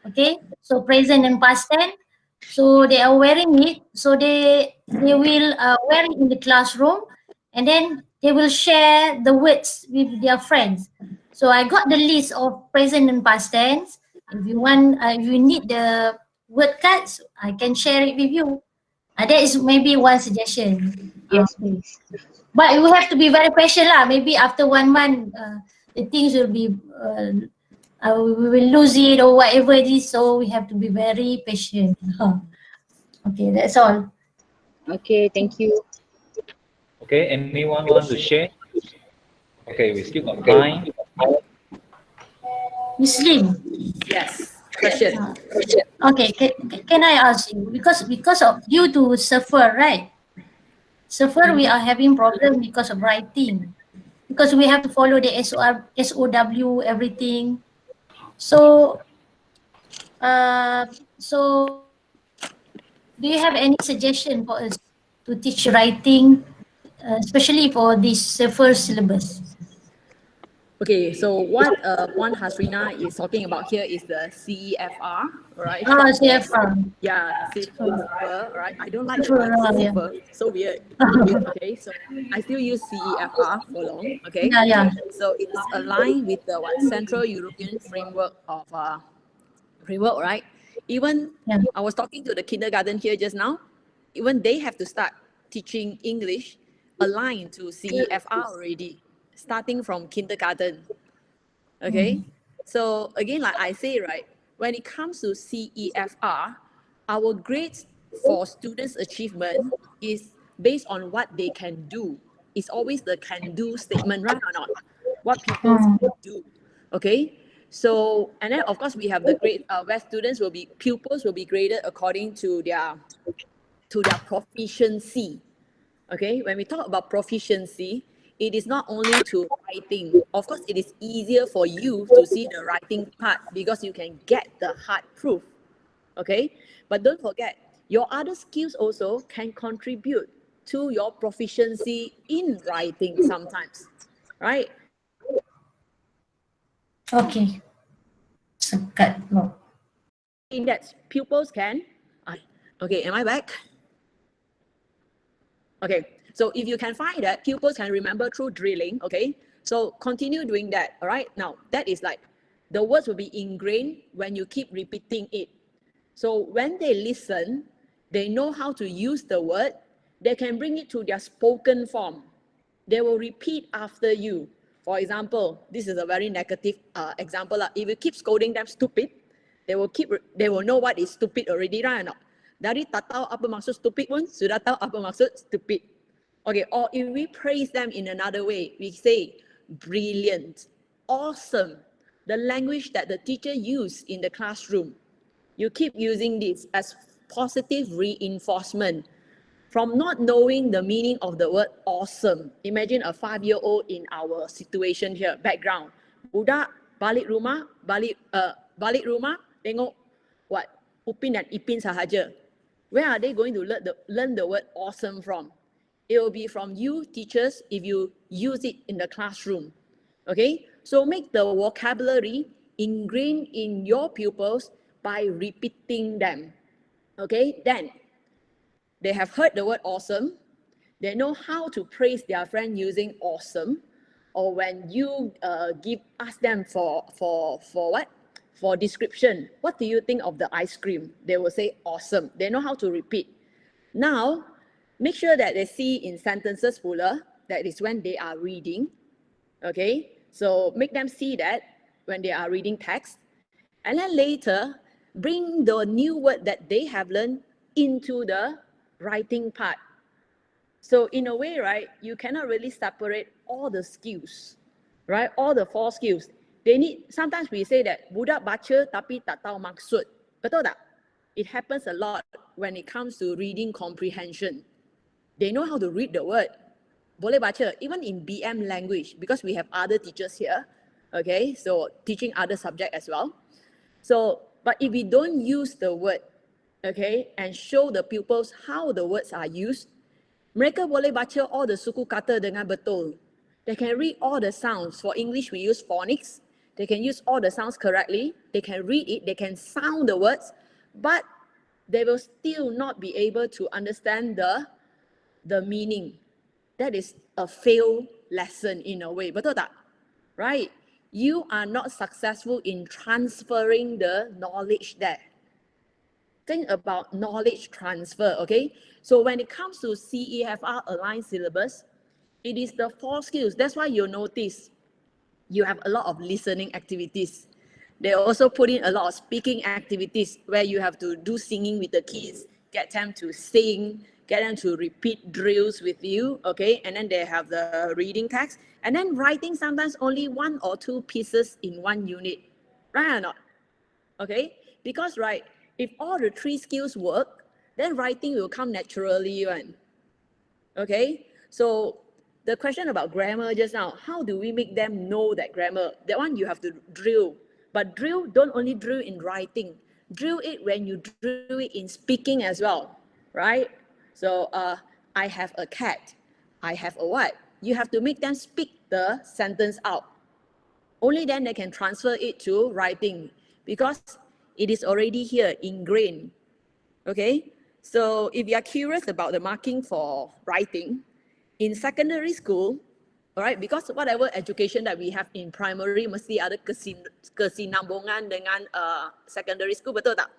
Okay, so present and past tense. So they are wearing it. So they will wear it in the classroom, and then they will share the words with their friends. So I got the list of present and past tense. If you want, if you need the word cards, I can share it with you. That is maybe one suggestion. Yes, please. But you have to be very patient lah. Maybe after 1 month, the things will be, we will lose it or whatever it is. So we have to be very patient. Okay, that's all. Okay, thank you. Okay, anyone want to share? Okay, we still got time. Miss Lim. Yes. Question. Okay, can I ask you, because of due to suffer, right? Suffer, we are having problem because of writing, because we have to follow the SOW, everything. So, so do you have any suggestion for us to teach writing, especially for this first syllabus? Okay, so what Puan Hasrina is talking about here is the CEFR, right? CFR. Yeah, cipher, right? I don't like the Cipher, word yeah. cipher, so weird. Okay, so I still use CEFR for long. Okay, Yeah, yeah. so it is aligned with the Central European framework of framework, right? Even Yeah. I was talking to the kindergarten here just now. Even they have to start teaching English aligned to CEFR already, starting from kindergarten. Okay, so again, like I say, right, when it comes to CEFR, our grades for students' achievement is based on what they can do. It's always the can do statement, right or not? What people can do. Okay, so and then of course we have the grade where pupils will be graded according to their proficiency. Okay, when we talk about proficiency, it is not only to writing. Of course, it is easier for you to see the writing part because you can get the hard proof. Okay, but don't forget, your other skills also can contribute to your proficiency in writing sometimes, right? Okay. Sekat. No. In that pupils can. Okay, am I back? Okay, so if you can find that, pupils can remember through drilling, okay? So continue doing that, all right? Now, that is like, the words will be ingrained when you keep repeating it. So when they listen, they know how to use the word, they can bring it to their spoken form. They will repeat after you. For example, this is a very negative example. If you keep scolding them stupid, they will know what is stupid already, right? Dari tak tahu apa maksud stupid pun sudah tahu apa maksud stupid. Okay, or if we praise them in another way, we say brilliant, awesome, the language that the teacher used in the classroom. You keep using this as positive reinforcement from not knowing the meaning of the word awesome. Imagine a 5-year-old in our situation here, background. Budak balik rumah, tengok what? Upin dan Ipin sahaja. Where are they going to learn the word awesome from? It will be from you teachers if you use it in the classroom. Okay, so make the vocabulary ingrained in your pupils by repeating them. Okay, then they have heard the word awesome. They know how to praise their friend using awesome. Or when you ask them for what? For description. What do you think of the ice cream? They will say awesome. They know how to repeat. Now, make sure that they see in sentences pula, that is when they are reading. Okay, so make them see that when they are reading text. And then later, bring the new word that they have learned into the writing part. So in a way, right, you cannot really separate all the skills, right? All the 4 skills. They need, sometimes we say that budak baca tapi tak tahu maksud. Betul tak? It happens a lot when it comes to reading comprehension. They know how to read the word. Boleh baca, even in BM language, because we have other teachers here, okay? So teaching other subject as well. So, but if we don't use the word, okay, and show the pupils how the words are used, mereka boleh baca all the suku kata dengan betul. They can read all the sounds. For English, we use phonics. They can use all the sounds correctly. They can read it. They can sound the words, but they will still not be able to understand the meaning. That is a failed lesson in a way. Betul tak? Right? You are not successful in transferring the knowledge there. Think about knowledge transfer, okay? So when it comes to CEFR aligned syllabus, it is the 4 skills. That's why you'll notice you have a lot of listening activities. They also put in a lot of speaking activities where you have to do singing with the kids, get them to sing, get them to repeat drills with you, okay? And then they have the reading text. And then writing sometimes only 1 or 2 pieces in 1 unit, right or not? Okay? Because, right, if all the 3 skills work, then writing will come naturally, right? Okay? So the question about grammar just now, how do we make them know that grammar? That one you have to drill. But drill, don't only drill in writing. Drill it when you drill it in speaking as well, right? So I have a cat. I have a what? You have to make them speak the sentence out. Only then they can transfer it to writing because it is already here, ingrained. Okay? So if you are curious about the marking for writing, in secondary school, all right, because whatever education that we have in primary mesti ada kesinambungan dengan secondary school, betul tak?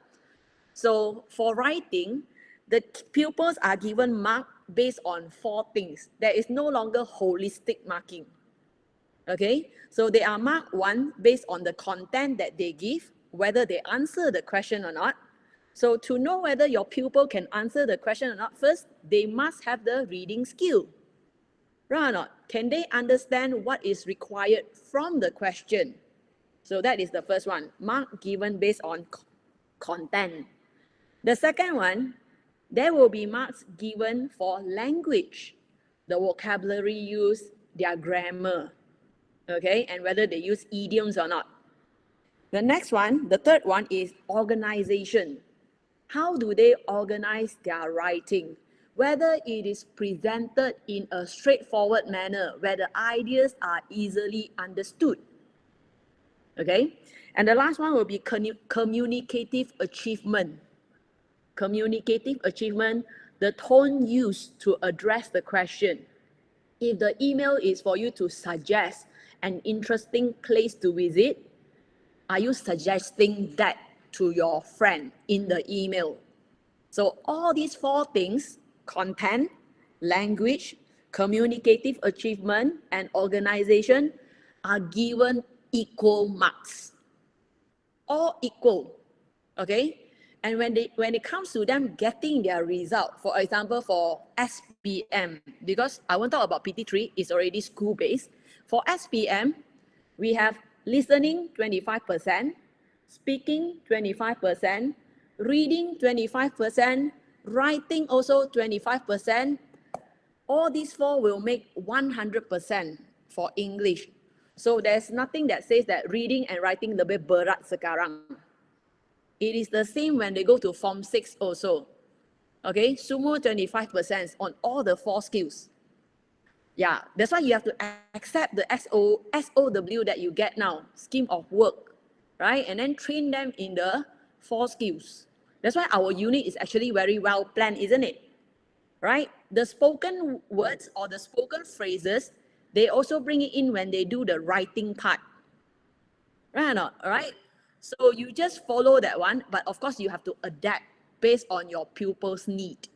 So for writing, the pupils are given mark based on 4 things. There is no longer holistic marking. Okay, so they are marked 1 based on the content that they give, whether they answer the question or not. So to know whether your pupil can answer the question or not, first, they must have the reading skill. Right or not? Can they understand what is required from the question? So that is the first one, mark given based on content. The second one, there will be marks given for language, the vocabulary used, their grammar, okay, and whether they use idioms or not. The next one, the third one is organization. How do they organize their writing? Whether it is presented in a straightforward manner, where the ideas are easily understood. Okay? And the last one will be communicative achievement. Communicative achievement, the tone used to address the question. If the email is for you to suggest an interesting place to visit, are you suggesting that to your friend in the email? So all these 4 things, content, language, communicative achievement, and organization are given equal marks. All equal, okay? And when it comes to them getting their result, for example, for SPM, because I won't talk about PT3, it's already school-based. For SPM, we have listening 25%, speaking 25%, reading 25%, writing also 25%. All these four will make 100% for English. So there's nothing that says that reading and writing lebih berat sekarang. It is the same when they go to Form 6 also. Okay, semua 25% on all the four skills. Yeah, that's why you have to accept the SOW that you get now, scheme of work, right? And then train them in the four skills. That's why our unit is actually very well planned, isn't it? Right? The spoken words or the spoken phrases, they also bring it in when they do the writing part. Right or not? All right? So you just follow that one, but of course you have to adapt based on your pupil's need,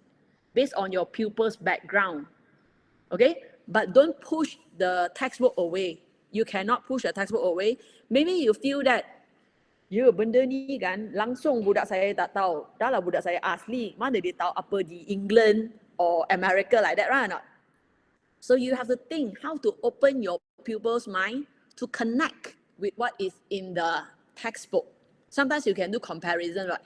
based on your pupil's background. Okay? But don't push the textbook away. You cannot push the textbook away. Maybe you feel that, ya benda ni kan langsung budak saya tak tahu. Dah lah budak saya asli. Mana dia tahu apa di England or America like that, right or not? So you have to think how to open your pupil's mind to connect with what is in the textbook. Sometimes you can do comparison, right?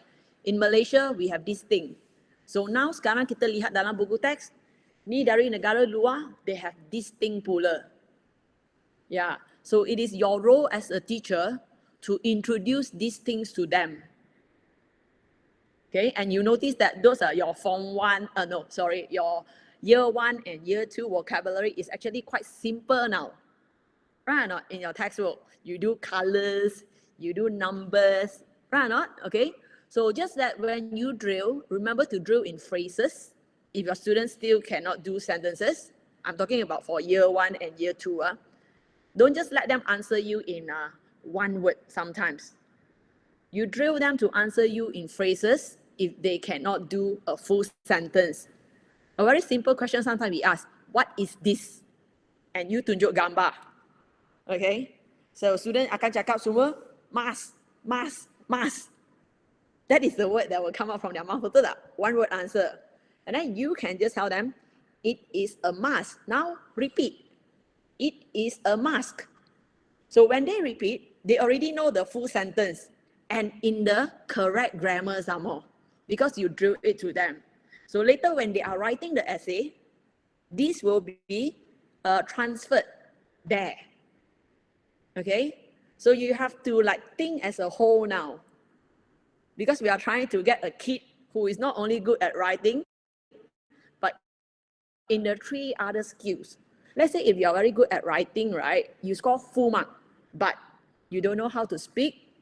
In Malaysia, we have this thing. So now sekarang kita lihat dalam buku teks, ni dari negara luar, they have this thing pula. Yeah, so it is your role as a teacher to introduce these things to them. Okay, and you notice that those are your your year 1 and year 2 vocabulary is actually quite simple now. Right or not? In your textbook, you do colors, you do numbers, right or not? Okay, so just that when you drill, remember to drill in phrases. If your students still cannot do sentences, I'm talking about for year 1 and year 2. Don't just let them answer you in one word sometimes. You drill them to answer you in phrases if they cannot do a full sentence. A very simple question sometimes we ask, what is this? And you tunjuk gambar. Okay? So student akan cakap semua, mask, mask, mask. That is the word that will come out from their mouth. Betul tak? One word answer. And then you can just tell them, it is a mask. Now repeat. It is a mask. So when they repeat, they already know the full sentence and in the correct grammar some more because you drew it to them. So later when they are writing the essay, this will be transferred there. Okay? So you have to think as a whole now because we are trying to get a kid who is not only good at writing, but in the 3 other skills. Let's say if you are very good at writing, right? You score full mark, but you don't know how to speak.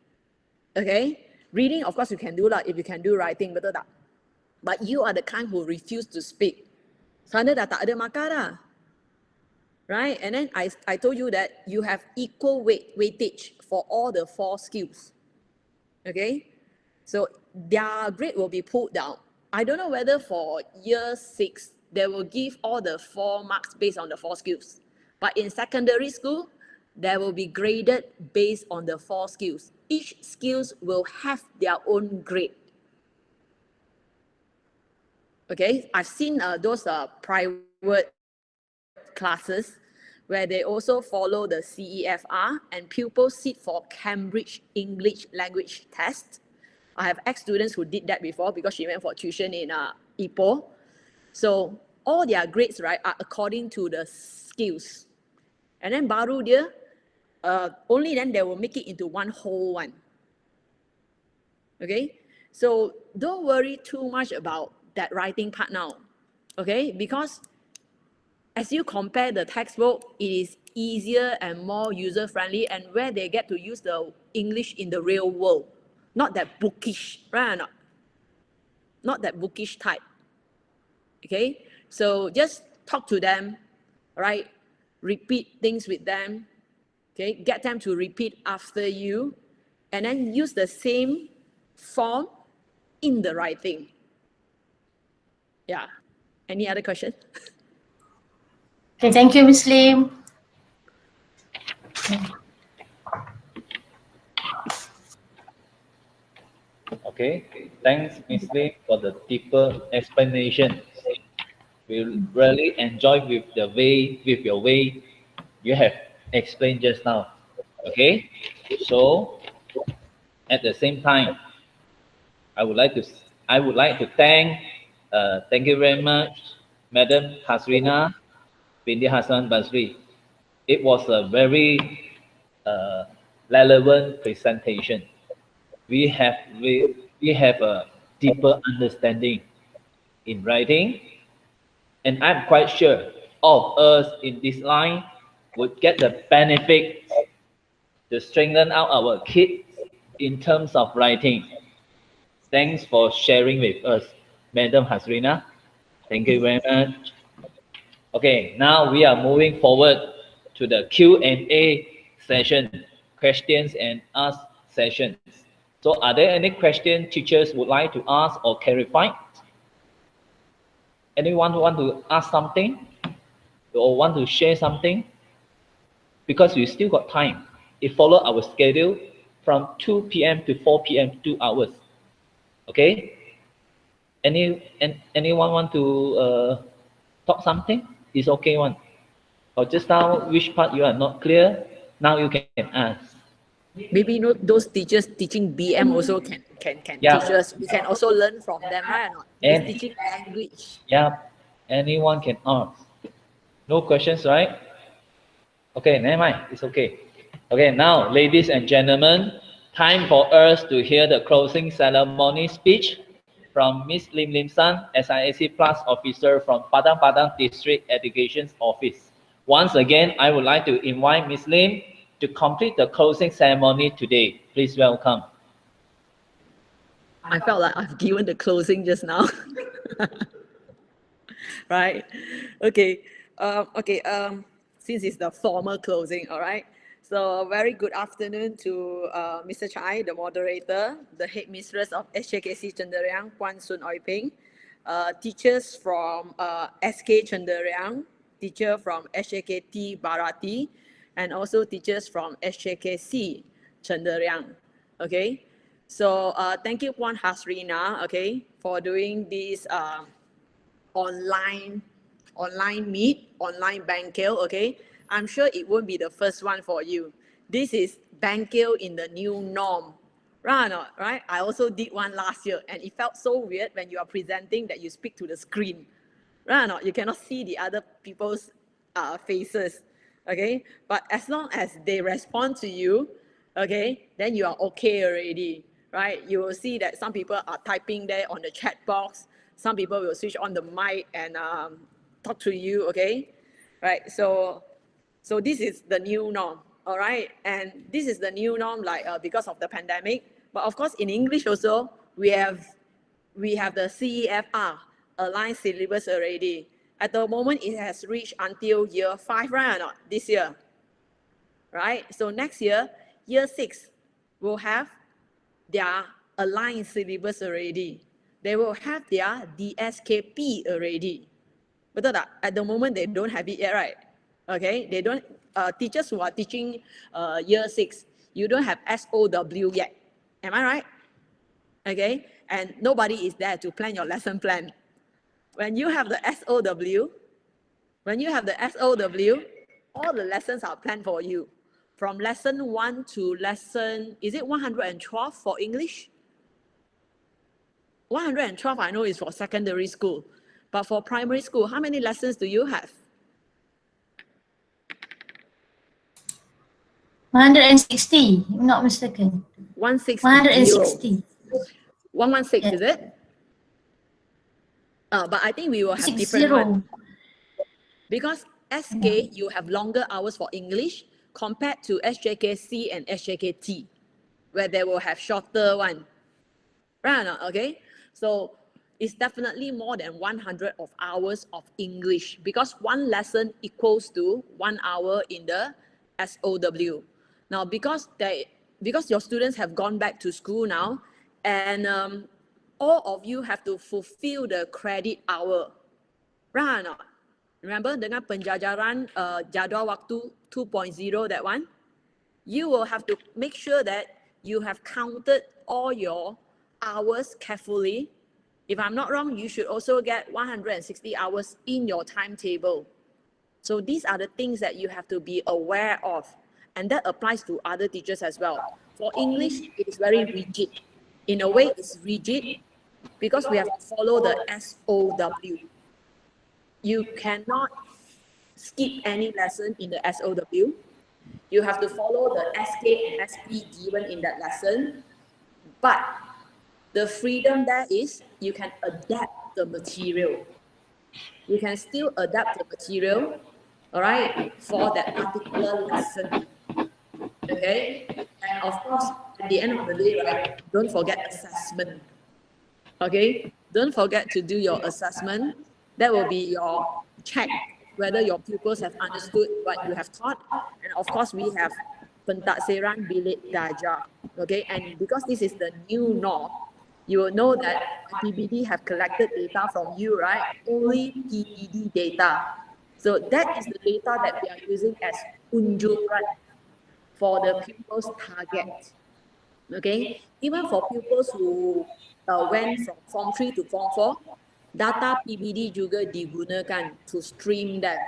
Okay? Reading, of course, you can do if you can do writing, betul tak? But you are the kind who refuse to speak. Sana dah tak ada markah dah. Right? And then I told you that you have equal weightage for all the 4 skills. Okay? So their grade will be pulled down. I don't know whether for year 6, they will give all the 4 marks based on the 4 skills. But in secondary school, they will be graded based on the 4 skills. Each skills will have their own grade. Okay, I've seen those private classes where they also follow the CEFR and pupils sit for Cambridge English Language Test. I have ex-students who did that before because she went for tuition in Ipoh. So all their grades, right, are according to the skills. And then baru dia, only then they will make it into one whole one. Okay, so don't worry too much about that writing part now. Okay, because as you compare the textbook, it is easier and more user-friendly and where they get to use the English in the real world. Not that bookish, right or not? Not that bookish type. Okay, so just talk to them, right? Repeat things with them. Okay, get them to repeat after you and then use the same form in the writing. Yeah. Any other question? Okay, thank you, Miss Lim. Okay, thanks, Miss Lee, for the deeper explanation. We really enjoy with your way you have explained just now. Okay, so at the same time, I would like to thank you very much, Madam Hasrina Bindi Hassan Basri. It was a very uh, relevant presentation. We have we have a deeper understanding in writing, and I'm quite sure all of us in this line would get the benefit to strengthen out our kids in terms of writing. Thanks for sharing with us, Madam Hasrina. Thank you very much. Okay, now we are moving forward to the Q&A session, questions and ask sessions. So are there any questions teachers would like to ask or clarify? Anyone want to ask something or want to share something? Because we still got time. It follow our schedule from 2 p.m. to 4 p.m. 2 hours. Okay? Anyone want to talk something? It's okay one. Or just now, which part you are not clear? Now you can ask. Maybe those teachers teaching BM also can Yeah, teach us. We can also learn from them, right or not? It's and teaching language. yeah, anyone can ask. No questions, right? Okay, never mind. It's okay. Okay, now, ladies and gentlemen, time for us to hear the closing ceremony speech from Miss Lim Lim San, SIAC Plus officer from Padang Padang District Education Office. Once again, I would like to invite Miss Lim to complete the closing ceremony today. Please welcome. I felt like I've given the closing just now. Right? Okay. Okay. Since it's the formal closing, all right. So very good afternoon to Mr. Chai, the moderator, the headmistress of SJKC Chendereang, Puan Sun Oi Ping, teachers from SK Chendereang, teacher from SJKT Barati, and also teachers from SJKC Chendereang. Okay. So thank you, Puan Hasrina, okay, for doing this online meet, online Bengkel, okay? I'm sure it won't be the first one for you. This is Bengkel in the new norm. Right or not, right? I also did one last year and it felt so weird when you are presenting that you speak to the screen. Right or not? You cannot see the other people's faces, okay? But as long as they respond to you, okay, then you are okay already, right? You will see that some people are typing there on the chat box. Some people will switch on the mic and talk to you, okay? Right, so this is the new norm, all right? And this is the new norm like because of the pandemic. But of course, in English also, we have the CEFR, aligned syllabus already. At the moment, it has reached until year 5, right or not, this year? Right? So next year, year 6 will have their aligned syllabus already. They will have their DSKP already. Betul tak? At the moment, they don't have it yet, right? Okay, they don't, teachers who are teaching year 6, you don't have SOW yet. Am I right? Okay, and nobody is there to plan your lesson plan. When you have the SOW, all the lessons are planned for you. From lesson 1 to lesson, is it 112 for English? 112 I know is for secondary school. But for primary school, how many lessons do you have? 160, if I'm not mistaken. 160. 160. 116, Yeah. is it? But I think we will have 60. different one. Because SK, you have longer hours for English compared to SJKC and SJKT, where they will have shorter one. Right or not? Okay? So it's definitely more than 100 of hours of English because one lesson equals to 1 hour in the SOW. Now, because your students have gone back to school now, and all of you have to fulfill the credit hour. Right or not? Remember dengan penjajaran jadual waktu 2.0, that one? You will have to make sure that you have counted all your hours carefully. If I'm not wrong, you should also get 160 hours in your timetable. So these are the things that you have to be aware of. And that applies to other teachers as well. For English, it is very rigid. In a way, it's rigid because we have to follow the SOW. You cannot skip any lesson in the SOW. You have to follow the SK and SP given in that lesson. But the freedom there is you can adapt the material. You can still adapt the material, all right, for that particular lesson. Okay? And of course, at the end of the day, right, don't forget assessment. Okay? Don't forget to do your assessment. That will be your check whether your pupils have understood what you have taught. And of course, we have pentakseran bilik darjah. Okay? And because this is the new norm, you will know that PBD have collected data from you, right? Only PBD data. So that is the data that we are using as unjuran for the pupils' target. Okay, even for pupils who went from Form 3 to Form 4, data PBD juga digunakan to stream them.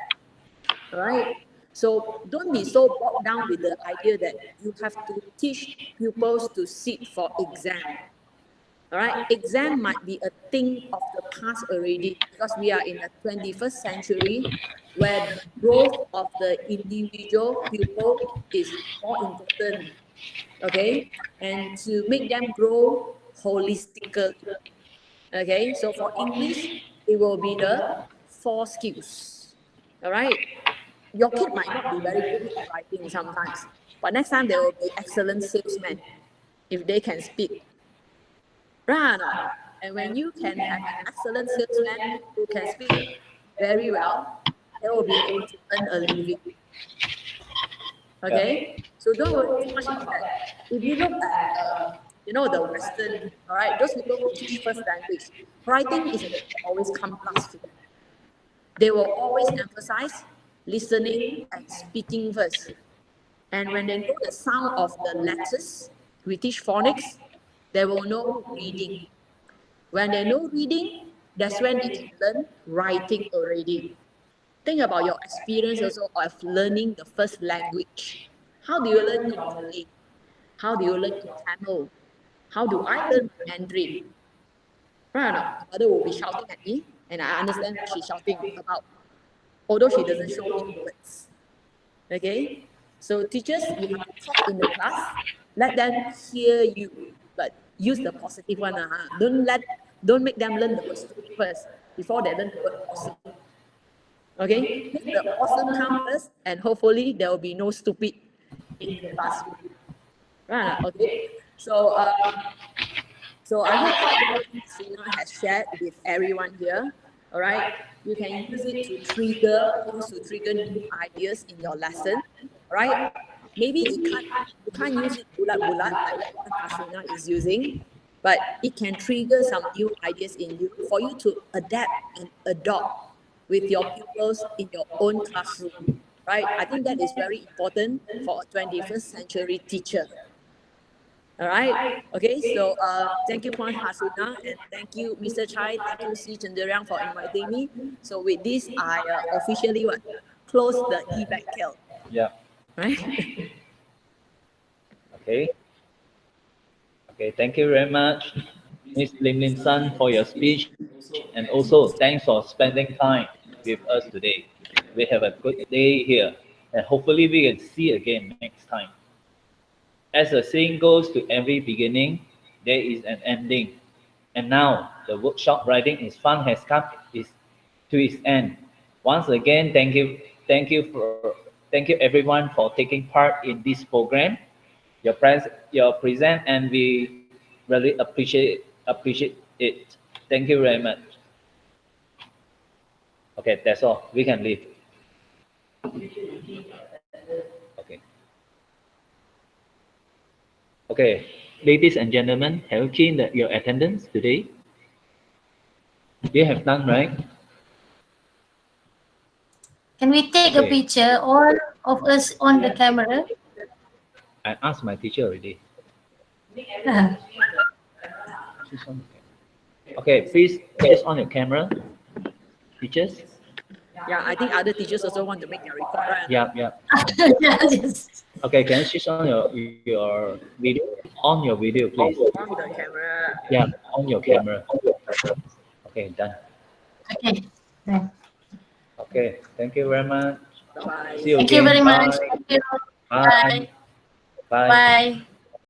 Alright, so don't be so bogged down with the idea that you have to teach pupils to sit for exam. Alright, exam might be a thing of the past already because we are in the 21st century where the growth of the individual pupil is more important. Okay, and to make them grow holistically. Okay, so for English, it will be the 4 skills. All right, your kid might not be very good at writing sometimes, but next time they will be excellent salesmen if they can speak. Right or not? And when you can have an excellent salesman who can speak very well, they will be able to earn a living. Okay, so don't worry too much about that. If you look at the Western, all right, those people who teach first language, writing is a thing that always comes last to them. They will always emphasize listening and speaking first. And when they know the sound of the letters, we teach phonics, they will know reading. When they know reading, that's when they can learn writing already. Think about your experience also of learning the first language. How do you learn in Malay? How do you learn in Tamil? How do I learn Mandarin? Right or not? My mother will be shouting at me, and I understand what she's shouting about, although she doesn't show me the words. Okay? So teachers, you have to talk in the class, let them hear you, but use the positive one. Don't make them learn the word stupid first before they learn the word awesome. Okay, make the awesome come first, and hopefully there will be no stupid in the classroom. Right? Okay. So, so I hope whatever Hasina has shared with everyone here, all right, you can use it to trigger new ideas in your lesson, all right? Maybe you can't use it bulat-bulat like what Hasina is using, but it can trigger some new ideas in you for you to adapt and adopt with your pupils in your own classroom, right? I think that is very important for a 21st century teacher. All right. Okay. So thank you, Puan Hasina, and thank you, Mr. Chai. Thank you, C. Chanderiang, for inviting me. So with this, I officially close the e-Bengkel. Yeah. Right. Okay. Okay. Thank you very much, Ms. Lim Lim San, for your speech, and also thanks for spending time with us today. We have a good day here, and hopefully we can see again next time. As the saying goes, to every beginning, there is an ending. And now the workshop writing is fun has come to its end. Once again, thank you everyone for taking part in this program. Your present, and we really appreciate it. Thank you very much. Okay, that's all. We can leave. Okay. Okay, ladies and gentlemen, have you changed your attendance today? You have done, right? Can we take a Okay. picture, all of us on the camera? I asked my teacher already. Uh, She's on the camera. Okay, please switch on your camera, teachers. Yeah, I think other teachers also want to make their report, right? Yeah, yeah. yes. Okay, can you switch on your video? On your video, please. On the camera. Yeah, on your camera. Okay, done. Okay. Right. Okay, thank you very much. Bye bye. See you Thank you very again. much. Bye. Thank you. Bye. Bye. Bye. Bye.